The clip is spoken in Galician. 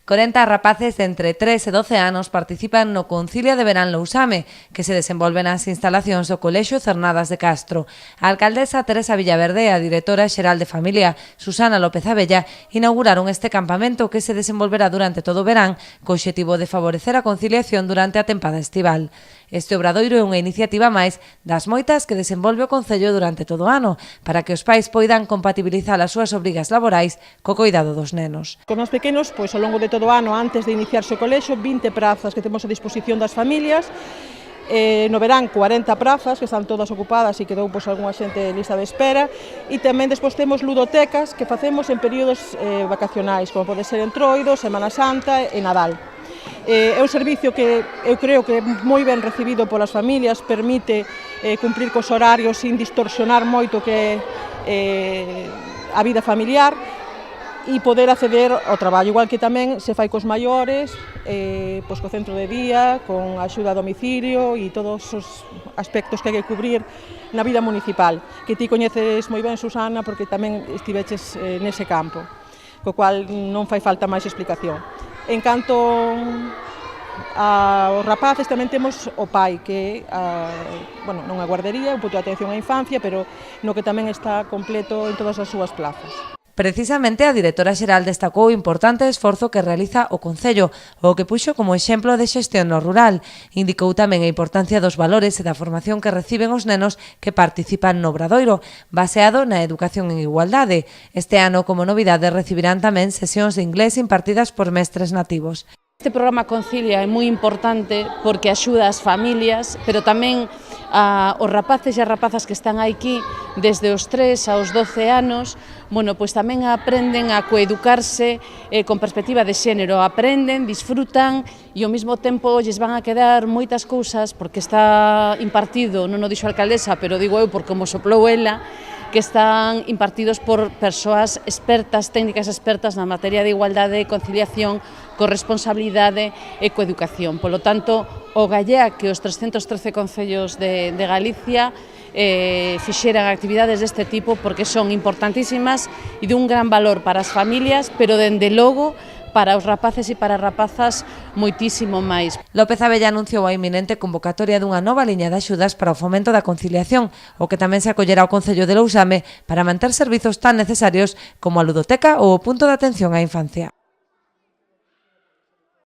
40 rapaces de entre 3 e 12 anos participan no Concilia de Verán Lousame, que se desenvolve nas instalacións do Colexio Cernadas de Castro. A alcaldesa Teresa Villaverde e a directora xeral de Familia, Susana López Abella, inauguraron este campamento que se desenvolverá durante todo o verán co obxectivo de favorecer a conciliación durante a tempada estival. Este obradoiro é unha iniciativa máis das moitas que desenvolve o Concello durante todo o ano, para que os pais poidan compatibilizar as súas obrigas laborais co coidado dos nenos. Con os pequenos, pois ao longo de todo o ano, antes de iniciarse o colexo, 20 prazas que temos a disposición das familias. No verán 40 prazas que están todas ocupadas e quedou pois algunha xente en lista de espera, e tamén despois temos ludotecas que facemos en períodos vacacionais, como pode ser Entroido, Semana Santa e Nadal. É un servicio que eu creo que é moi ben recibido polas familias, permite cumprir cos horarios sin distorsionar moito que a vida familiar e poder acceder ao traballo, igual que tamén se fai cos maiores, pois co centro de día, con axuda a domicilio e todos os aspectos que hai que cubrir na vida municipal, que ti coñeces moi ben, Susana, porque tamén estiveches nese campo, co cual non fai falta máis explicación. En canto aos rapaces, tamén temos o pai, que non a guardería, un punto de atención á infancia, pero no que tamén está completo en todas as súas plazas. Precisamente a directora xeral destacou o importante esforzo que realiza o Concello, o que puxo como exemplo de xestión no rural. Indicou tamén a importancia dos valores e da formación que reciben os nenos que participan no obradoiro, baseado na educación en igualdade. Este ano, como novidade, recibirán tamén sesións de inglés impartidas por mestres nativos. Este programa Concilia é moi importante porque axuda as familias, pero tamén os rapaces e as rapazas que están aquí desde os 3 aos 12 anos, pois tamén aprenden a coeducarse con perspectiva de xénero, aprenden, disfrutan e ao mesmo tempo lles van a quedar moitas cousas porque está impartido, non o dixo a alcaldesa, pero digo eu porque como soplou ela, que están impartidos por persoas expertas, técnicas expertas na materia de igualdade e conciliación, corresponsabilidade e coeducación. Polo tanto, o gallea que os 313 concellos de Galicia fixeran actividades deste tipo porque son importantísimas e de un gran valor para as familias, pero dende logo para os rapaces e para as rapazas moitísimo máis. López Abella anunciou a inminente convocatoria dunha nova liña de axudas para o fomento da conciliación, o que tamén se acollerá ao Concello de Lousame para manter servizos tan necesarios como a ludoteca ou o punto de atención á infancia.